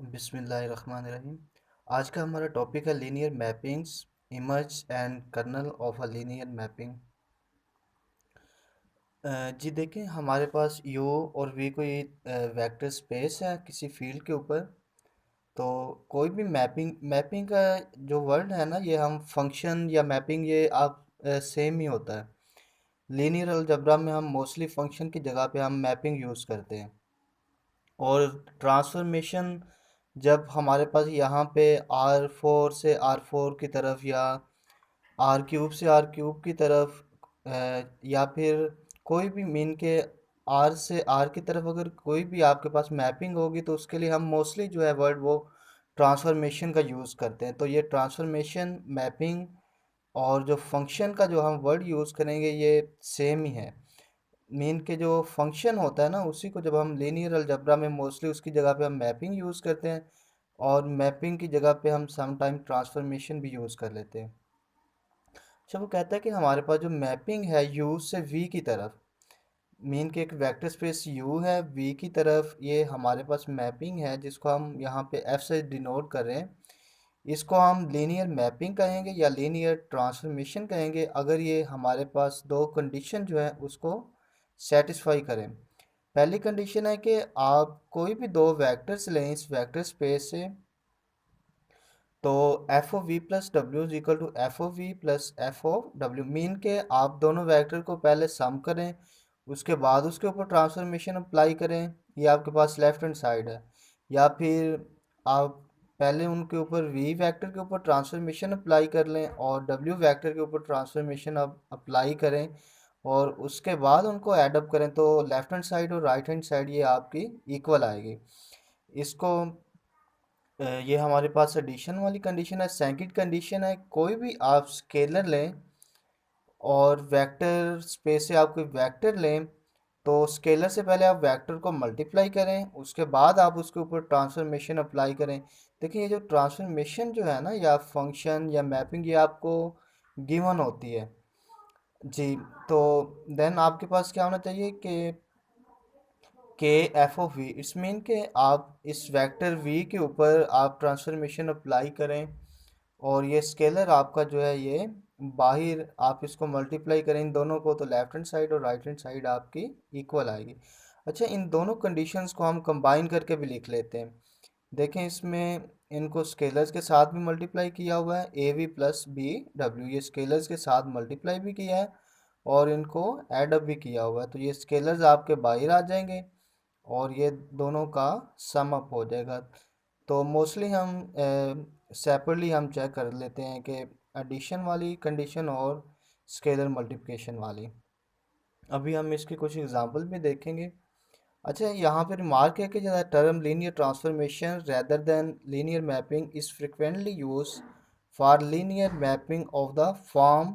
बिस्मिल्लाहिर्रहमानिर्रहीम। आज का हमारा टॉपिक है linear mappings, image and kernel of a linear mapping. जी देखिए, हमारे पास यू और वी कोई वेक्टर स्पेस है किसी फील्ड के ऊपर। तो कोई भी मैपिंग का जो वर्ड है ना, ये हम फंक्शन या मैपिंग, ये आप सेम ही होता है। लीनियर अलजेब्रा में हम मोस्टली फंक्शन की जगह पे हम मैपिंग यूज़ करते हैं। और ट्रांसफॉर्मेशन जब हमारे पास यहाँ पे R4 से R4 की तरफ, या R³ से R³ की तरफ, या फिर कोई भी मीन के R से R की तरफ अगर कोई भी आपके पास मैपिंग होगी, तो उसके लिए हम मोस्टली जो है वर्ड वो ट्रांसफॉर्मेशन का यूज़ करते हैं। तो ये ट्रांसफॉर्मेशन, मैपिंग और जो फंक्शन का जो हम वर्ड यूज़ करेंगे, ये सेम ही है। मेन के जो फंक्शन होता है ना, उसी को जब हम लीनियर अलजेब्रा में मोस्टली उसकी जगह पे हम मैपिंग यूज़ करते हैं, और मैपिंग की जगह पे हम सम टाइम ट्रांसफॉर्मेशन भी यूज़ कर लेते हैं। अच्छा, वो कहता है कि हमारे पास जो मैपिंग है यू से वी की तरफ, मीन के एक वेक्टर स्पेस यू है, वी की तरफ ये हमारे पास मैपिंग है, जिसको हम यहाँ पे एफ से डिनोट कर रहे हैं। इसको हम लीनियर मैपिंग कहेंगे या लीनियर ट्रांसफॉर्मेशन कहेंगे, अगर ये हमारे पास दो कंडीशन जो है उसको सेटिस्फाई करें। पहली कंडीशन है कि आप कोई भी दो वेक्टर्स लें इस वेक्टर स्पेस से, तो F O V plus W is equal to F O V plus F O W. Mean के आप दोनों वेक्टर को पहले सम करें, उसके बाद उसके ऊपर ट्रांसफॉर्मेशन अप्लाई करें। ये आपके पास लेफ्ट हैंड साइड है। या फिर आप पहले उनके ऊपर वी वेक्टर के ऊपर ट्रांसफॉर्मेशन अप्लाई कर लें और डब्ल्यू वेक्टर के ऊपर ट्रांसफॉर्मेशन अप्लाई करें, और उसके बाद उनको ऐडअप करें, तो लेफ्ट हैंड साइड और राइट हैंड साइड ये आपकी इक्वल आएगी। इसको ये हमारे पास एडिशन वाली कंडीशन है। सेकंड कंडीशन है, कोई भी आप स्केलर लें और वेक्टर स्पेस से आप कोई वेक्टर लें, तो स्केलर से पहले आप वेक्टर को मल्टीप्लाई करें, उसके बाद आप उसके ऊपर ट्रांसफॉर्मेशन अप्लाई करें। देखिए, ये जो ट्रांसफॉर्मेशन जो है ना, या फंक्शन या मैपिंग, ये आपको गिवन होती है। जी। तो देन आपके पास क्या होना चाहिए कि k f of v, it's mean के आप इस वेक्टर वी के ऊपर आप ट्रांसफॉर्मेशन अप्लाई करें, और ये स्केलर आपका जो है ये बाहर आप इसको मल्टीप्लाई करें इन दोनों को, तो लेफ्ट हैंड साइड और राइट हैंड साइड आपकी इक्वल आएगी। अच्छा, इन दोनों कंडीशंस को हम कंबाइन करके भी लिख लेते हैं। देखें, इसमें इनको स्केलर्स के साथ भी मल्टीप्लाई किया हुआ है, ए वी प्लस बी डब्ल्यू, ये स्केलर्स के साथ मल्टीप्लाई भी किया है और इनको एड अप भी किया हुआ है। तो ये स्केलर्स आपके बाहर आ जाएंगे और ये दोनों का सम अप हो जाएगा। तो मोस्टली हम सेपरेटली हम चेक कर लेते हैं कि एडिशन वाली कंडीशन और स्केलर मल्टीप्लिकेशन वाली। अभी हम इसके कुछ एग्जांपल भी देखेंगे। अच्छा, यहाँ पे रिमार्क है कि the term linear transformation rather than linear mapping is frequently use for linear mapping of the form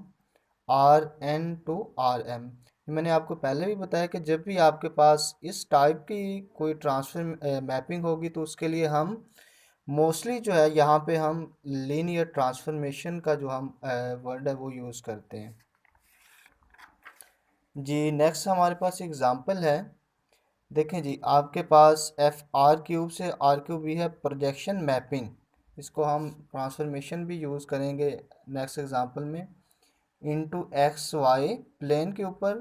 R n to R m. मैंने आपको पहले भी बताया कि जब भी आपके पास इस टाइप की कोई ट्रांसफर मैपिंग होगी, तो उसके लिए हम मोस्टली जो है यहाँ पे हम लीनियर ट्रांसफॉर्मेशन का जो हम वर्ड है वो यूज़ करते हैं। जी, नेक्स्ट हमारे पास एग्जांपल है। देखें जी, आपके पास एफ आर क्यूब से आर क्यूब भी है प्रोजेक्शन मैपिंग, इसको हम ट्रांसफॉर्मेशन भी यूज़ करेंगे नेक्स्ट एग्जांपल में, इनटू एक्स वाई प्लेन के ऊपर,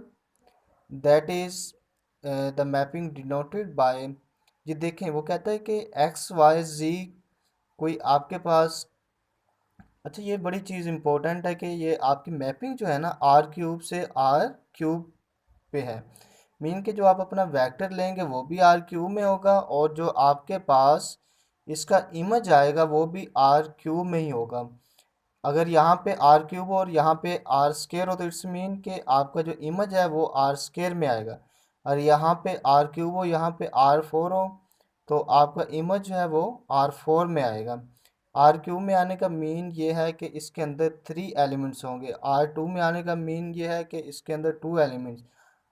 that is the mapping denoted by. ये देखें, वो कहता है कि एक्स वाई जी कोई आपके पास। अच्छा, ये बड़ी चीज़ इंपॉर्टेंट है कि ये आपकी मैपिंग जो है ना, आर क्यूब से आर क्यूब पे है। मीन कि जो आप अपना वेक्टर लेंगे वो भी आर क्यूब में होगा, और जो आपके पास इसका इमेज आएगा वो भी आर क्यूब में ही होगा। अगर यहाँ पे आर क्यूब और यहाँ पे आर स्केयर हो, तो इट्स मीन कि आपका जो इमेज है वो आर स्केयर में आएगा। और यहाँ पे आर क्यूब हो, यहाँ पे आर फोर हो, तो आपका इमेज जो है वो आर फोर में आएगा। आर क्यूब में आने का मीन ये है कि इसके अंदर थ्री एलिमेंट्स होंगे। आर टू में आने का मीन ये है कि इसके अंदर टू एलिमेंट्स।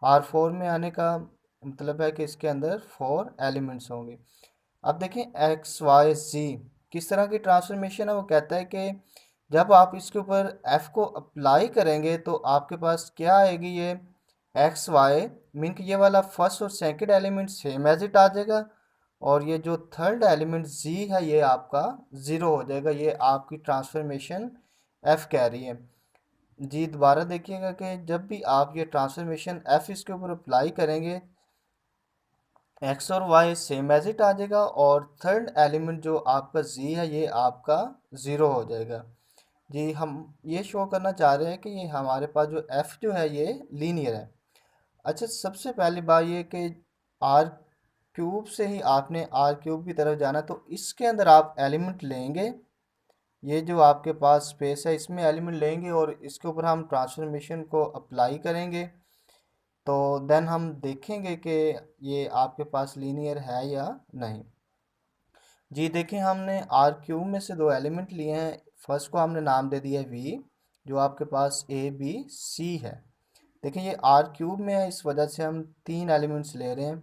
आर फोर में आने का मतलब है कि इसके अंदर फोर एलिमेंट्स होंगे। अब देखें, एक्स वाई जी किस तरह की ट्रांसफॉर्मेशन है। वो कहता है कि जब आप इसके ऊपर f को अप्लाई करेंगे, तो आपके पास क्या आएगी, ये एक्स वाई मीन कि ये वाला फर्स्ट और second element same as it आ जाएगा, और ये जो थर्ड एलिमेंट जी है ये आपका ज़ीरो हो जाएगा। ये आपकी ट्रांसफॉर्मेशन एफ कह रही है। जी दोबारा देखिएगा कि जब भी आप ये ट्रांसफॉर्मेशन एफ इसके ऊपर अप्लाई करेंगे, एक्स और वाई सेम एज इट आ जाएगा, और थर्ड एलिमेंट जो आपका जी है ये आपका ज़ीरो हो जाएगा। जी हम ये शो करना चाह रहे हैं कि ये हमारे पास जो एफ जो है ये लीनियर है। अच्छा, सबसे पहली बात ये कि आर क्यूब से ही आपने आर क्यूब की तरफ जाना, तो इसके अंदर आप एलिमेंट लेंगे, ये जो आपके पास स्पेस है इसमें एलिमेंट लेंगे और इसके ऊपर हम ट्रांसफॉर्मेशन को अप्लाई करेंगे। तो देन हम देखेंगे कि ये आपके पास लीनियर है या नहीं। जी देखिए, हमने आर क्यूब में से दो एलिमेंट लिए हैं। फर्स्ट को हमने नाम दे दिया है वी, जो आपके पास ए बी सी है। देखिए ये आर क्यूब में है, इस वजह से हम तीन एलिमेंट्स ले रहे हैं,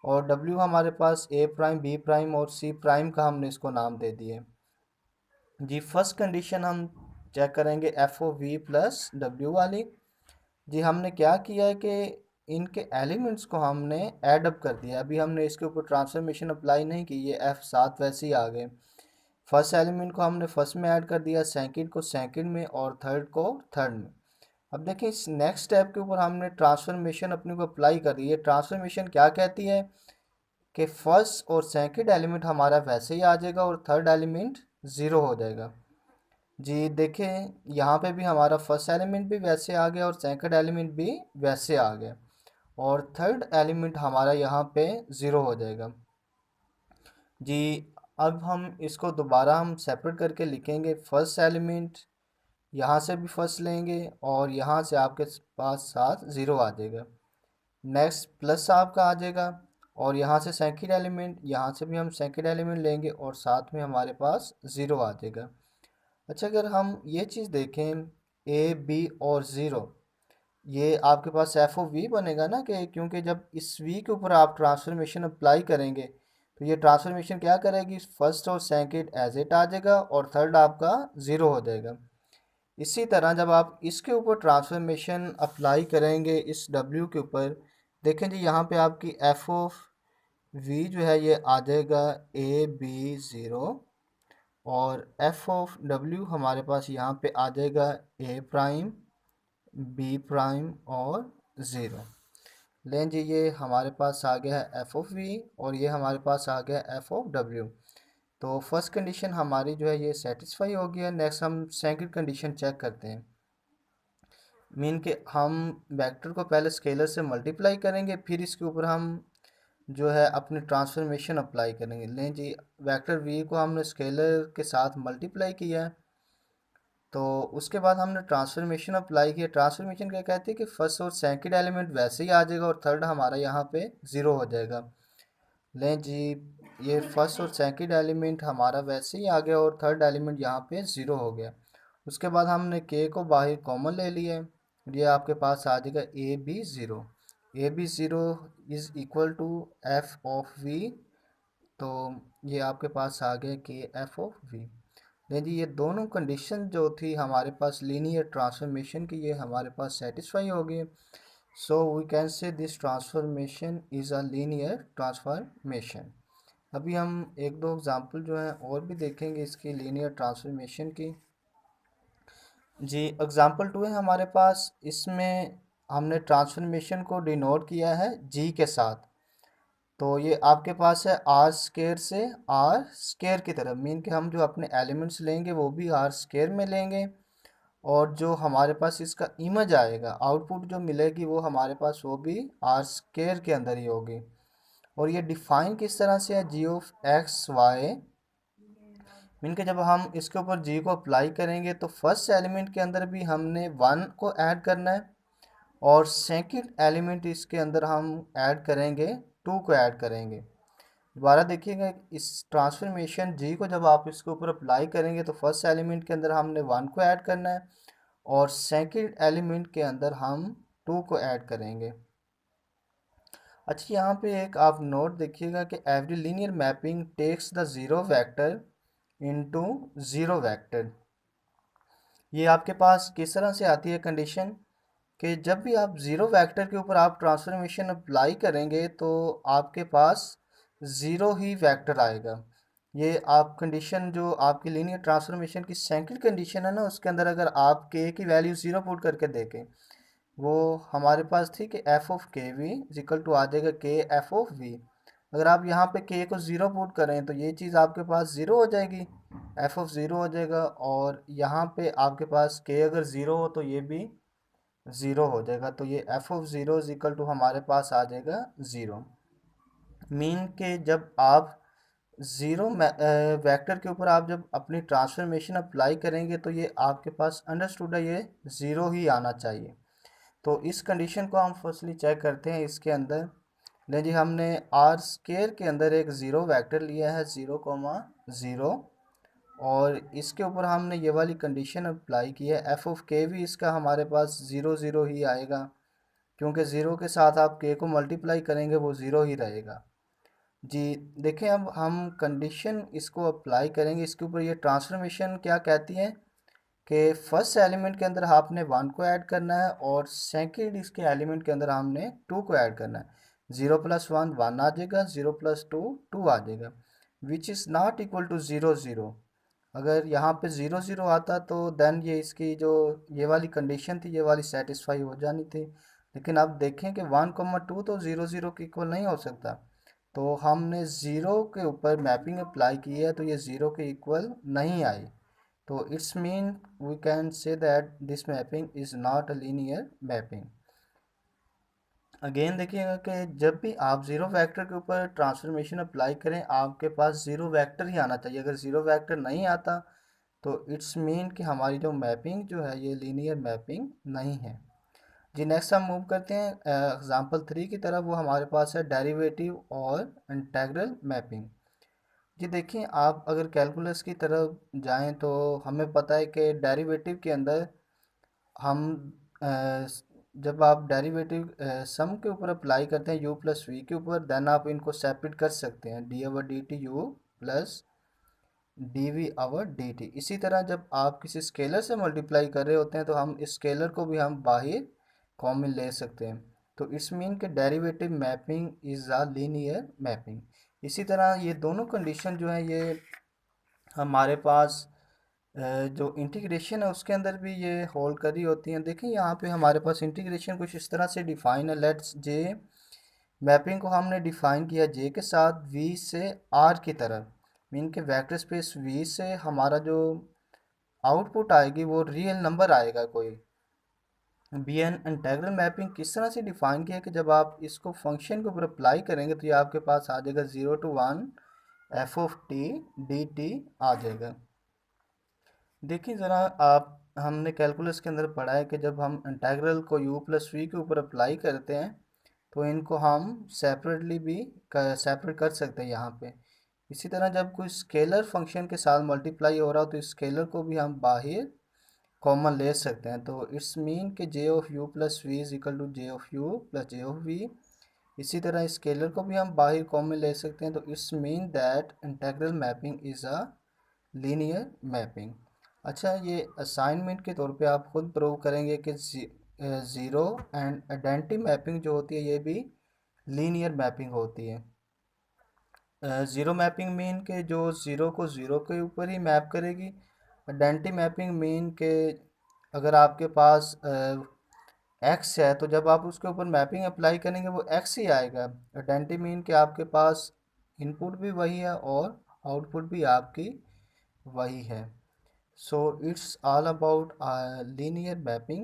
और डब्ल्यू हमारे पास ए प्राइम बी प्राइम और सी प्राइम का हमने इसको नाम दे दिए। जी फर्स्ट कंडीशन हम चेक करेंगे एफ ओ वी प्लस डब्ल्यू वाली। जी हमने क्या किया है कि इनके एलिमेंट्स को हमने ऐड अप कर दिया। अभी हमने इसके ऊपर ट्रांसफॉर्मेशन अप्लाई नहीं की, ये एफ साथ वैसे ही आ गए। फर्स्ट एलिमेंट को हमने फर्स्ट में ऐड कर दिया, सेकंड को सेकंड में, और थर्ड को थर्ड में। अब देखिए इस नेक्स्ट स्टेप के ऊपर हमने ट्रांसफॉर्मेशन अपने को अप्लाई कर दी है। ट्रांसफॉर्मेशन क्या कहती है कि फर्स्ट और सेकंड एलिमेंट हमारा वैसे ही आ जाएगा और थर्ड एलिमेंट ज़ीरो हो जाएगा। जी देखें यहाँ पे भी हमारा फर्स्ट एलिमेंट भी वैसे आ गया और सेकंड एलिमेंट भी वैसे आ गया, और थर्ड एलिमेंट हमारा यहाँ पे ज़ीरो हो जाएगा। जी अब हम इसको दोबारा हम सेपरेट करके लिखेंगे। फर्स्ट एलिमेंट यहाँ से भी फर्स्ट लेंगे और यहाँ से आपके पास साथ ज़ीरो आ जाएगा। नेक्स्ट प्लस आपका आ जाएगा, और यहाँ से सेकंड एलिमेंट, यहाँ से भी हम सेकंड एलिमेंट लेंगे और साथ में हमारे पास ज़ीरो आ जाएगा। अच्छा, अगर हम ये चीज़ देखें ए बी और ज़ीरो, ये आपके पास एफ ओ वी बनेगा ना, कि क्योंकि जब इस वी के ऊपर आप ट्रांसफॉर्मेशन अप्लाई करेंगे तो ये ट्रांसफॉर्मेशन क्या करेगी, फर्स्ट और सेकंड एज इट आ जाएगा और थर्ड आपका ज़ीरो हो जाएगा। इसी तरह जब आप इसके ऊपर ट्रांसफॉर्मेशन अप्लाई करेंगे इस डब्ल्यू के ऊपर, देखें जी यहाँ पे आपकी एफ ऑफ वी जो है ये आ जाएगा ए बी ज़ीरो, और एफ ऑफ डब्ल्यू हमारे पास यहाँ पे आ जाएगा ए प्राइम बी प्राइम और ज़ीरो। लें जी ये हमारे पास आ गया है एफ ऑफ वी, और ये हमारे पास आ गया है एफ ऑफ डब्ल्यू। तो फर्स्ट कंडीशन हमारी जो है ये सेटिस्फाई हो गया। नेक्स्ट हम सेकंड कंडीशन चेक करते हैं। मीन के हम वेक्टर को पहले स्केलर से मल्टीप्लाई करेंगे, फिर इसके ऊपर हम जो है अपनी ट्रांसफॉर्मेशन अप्लाई करेंगे। लें जी वेक्टर वी को हमने स्केलर के साथ मल्टीप्लाई किया है, तो उसके बाद हमने ट्रांसफॉर्मेशन अप्लाई किया। ट्रांसफॉर्मेशन क्या कहते हैं कि फर्स्ट और सेकंड एलिमेंट वैसे ही आ जाएगा और थर्ड हमारा यहाँ पे ज़ीरो हो जाएगा। लें जी ये फर्स्ट और सेकंड एलिमेंट हमारा वैसे ही आ गया और थर्ड एलिमेंट यहाँ पे ज़ीरो हो गया। उसके बाद हमने के को बाहर कॉमन ले लिया है, ये आपके पास आ जाएगा a b zero. A b zero is equal to f of v, तो ये आपके पास आ गया के एफ ऑफ वी। नहीं जी ये दोनों कंडीशन जो थी हमारे पास लीनियर ट्रांसफॉर्मेशन की, ये हमारे पास सेटिस्फाई हो गई। So we can say this transformation is a linear transformation. अभी हम एक दो एग्जांपल जो हैं और भी देखेंगे इसकी लीनियर ट्रांसफॉर्मेशन की। जी एग्जांपल टू है हमारे पास, इसमें हमने ट्रांसफॉर्मेशन को डिनोट किया है जी के साथ। तो ये आपके पास है आर स्केयर से आर स्केयर की तरफ, मीन कि हम जो अपने एलिमेंट्स लेंगे वो भी आर स्केयर में लेंगे, और जो हमारे पास इसका इमेज आएगा, आउटपुट जो मिलेगी वो हमारे पास वो भी आर स्केयर के अंदर ही होगी। और ये डिफाइन किस तरह से है, जी ऑफ एक्स वाई, मीन के जब हम इसके ऊपर जी को अप्लाई करेंगे तो फर्स्ट एलिमेंट के अंदर भी हमने वन को ऐड करना है, और सेकंड एलिमेंट इसके अंदर हम ऐड करेंगे टू को ऐड करेंगे। दोबारा देखिएगा, इस ट्रांसफॉर्मेशन जी को जब आप इसके ऊपर अप्लाई करेंगे तो फर्स्ट एलिमेंट के अंदर हमने वन को ऐड करना है और सेकंड एलिमेंट के अंदर हम टू को ऐड करेंगे। अच्छा, यहाँ पे एक आप नोट देखिएगा कि every linear mapping takes the zero vector into zero vector. ये आपके पास किस तरह से आती है कंडीशन कि जब भी आप ज़ीरो वेक्टर के ऊपर आप ट्रांसफॉर्मेशन अप्लाई करेंगे तो आपके पास ज़ीरो ही वेक्टर आएगा। ये आप कंडीशन जो आपकी लीनियर ट्रांसफॉर्मेशन की सेकंड कंडीशन है ना, उसके अंदर अगर आप के की वैल्यू ज़ीरो पुट करके देखें, वो हमारे पास थी कि एफ ऑफ के वी इक्वल टू आ जाएगा के एफ ऑफ वी। अगर आप यहाँ पे के को ज़ीरो पुट करें तो ये चीज़ आपके पास ज़ीरो हो जाएगी, एफ ऑफ ज़ीरो हो जाएगा। और यहाँ पे आपके पास के अगर ज़ीरो हो तो ये भी ज़ीरो हो जाएगा, तो ये f of zero is equal to हमारे पास आ जाएगा ज़ीरो। मीन के जब आप ज़ीरो वेक्टर के ऊपर आप जब अपनी ट्रांसफॉर्मेशन अप्लाई करेंगे तो ये आपके पास अंडरस्टूड है, ये ज़ीरो ही आना चाहिए। तो इस कंडीशन को हम फर्स्टली चेक करते हैं इसके अंदर। ले जी, हमने आर स्केयर के अंदर एक ज़ीरो वेक्टर लिया है 0,0, और इसके ऊपर हमने ये वाली कंडीशन अप्लाई की है। एफ ऑफ के भी इसका हमारे पास ज़ीरो ज़ीरो ही आएगा, क्योंकि ज़ीरो के साथ आप के को मल्टीप्लाई करेंगे वो ज़ीरो ही रहेगा जी। देखें, अब हम कंडीशन इसको अप्लाई करेंगे इसके ऊपर। ये ट्रांसफॉर्मेशन क्या कहती है कि फर्स्ट एलिमेंट के अंदर आपने वन को ऐड करना है और सेकंड इसके एलिमेंट के अंदर हमने टू को ऐड करना है। ज़ीरो प्लस वन वन आ जाएगा, ज़ीरो प्लस टू टू आ जाएगा, which is not equal to zero zero. अगर यहाँ पे ज़ीरो ज़ीरो आता तो देन ये इसकी जो ये वाली कंडीशन थी ये वाली सेटिस्फाई हो जानी थी। लेकिन अब देखें कि वन कोमा टू तो ज़ीरो ज़ीरो के इक्वल नहीं हो सकता, तो हमने ज़ीरो के ऊपर मैपिंग अप्लाई की है तो ये ज़ीरो के इक्वल नहीं आई। तो it's mean we can say that this mapping is not a linear mapping. Again देखिएगा कि जब भी आप ज़ीरो वेक्टर के ऊपर ट्रांसफॉर्मेशन अप्लाई करें आपके पास ज़ीरो वेक्टर ही आना चाहिए। अगर ज़ीरो वेक्टर नहीं आता तो इट्स मीन कि हमारी जो मैपिंग जो है ये लीनियर मैपिंग नहीं है जी। नेक्स्ट हम मूव करते हैं एग्जांपल 3 की तरफ। वो हमारे पास है डेरिवेटिव और इंटेग्रल मैपिंग। जी देखिए, आप अगर कैलकुलस की तरफ जाएं तो हमें पता है कि डेरिवेटिव के अंदर हम अ, जब आप डेरिवेटिव सम के ऊपर अप्लाई करते हैं u प्लस वी के ऊपर, देन आप इनको सेपरेट कर सकते हैं, d over d t u plus d v over d t. इसी तरह जब आप किसी स्केलर से मल्टीप्लाई कर रहे होते हैं तो हम इस स्केलर को भी हम बाहर कॉमन ले सकते हैं। तो इट्स मीन के derivative mapping is a linear mapping. इसी तरह ये दोनों कंडीशन जो है ये हमारे पास जो इंटीग्रेशन है उसके अंदर भी ये होल्ड कर रही होती हैं। देखिए यहाँ पे हमारे पास इंटीग्रेशन कुछ इस तरह से डिफाइन है। लेट्स जे मैपिंग को हमने डिफाइन किया जे के साथ वी से आर की तरफ। मीन के वेक्टर स्पेस वी से हमारा जो आउटपुट आएगी वो रियल नंबर आएगा कोई। बी एन इंटेग्रल मैपिंग किस तरह से डिफाइन किया कि जब आप इसको फंक्शन के ऊपर अप्लाई करेंगे तो ये आपके पास आ जाएगा 0 to 1 F of T D T आ जाएगा। देखिए ज़रा, आप हमने कैलकुलस के अंदर पढ़ा है कि जब हम इंटेग्रल को u प्लस वी के ऊपर अप्लाई करते हैं तो इनको हम सेपरेटली भी सेपरेट कर सकते हैं यहाँ पे। इसी तरह जब कोई स्केलर फंक्शन के साथ मल्टीप्लाई हो रहा हो तो इस स्केलर को भी हम बाहर कॉमन ले सकते हैं। तो इट्स मीन कि J of U plus V is equal to J of U plus J of V. इसी तरह स्केलर को भी हम बाहर कॉमन ले सकते हैं। तो it's mean that integral mapping is a linear mapping. अच्छा, ये असाइनमेंट के तौर पे आप खुद प्रूव करेंगे कि ज़ीरो एंड आइडेंटिटी मैपिंग जो होती है ये भी लीनियर मैपिंग होती है। ज़ीरो मैपिंग मीन के जो ज़ीरो को ज़ीरो के ऊपर ही मैप करेगी। आइडेंटिटी मैपिंग मीन के अगर आपके पास एक्स है तो जब आप उसके ऊपर मैपिंग अप्लाई करेंगे वो एक्स ही आएगा। आइडेंटिटी मीन के आपके पास इनपुट भी वही है और आउटपुट भी आपकी वही है। So it's all about linear mapping.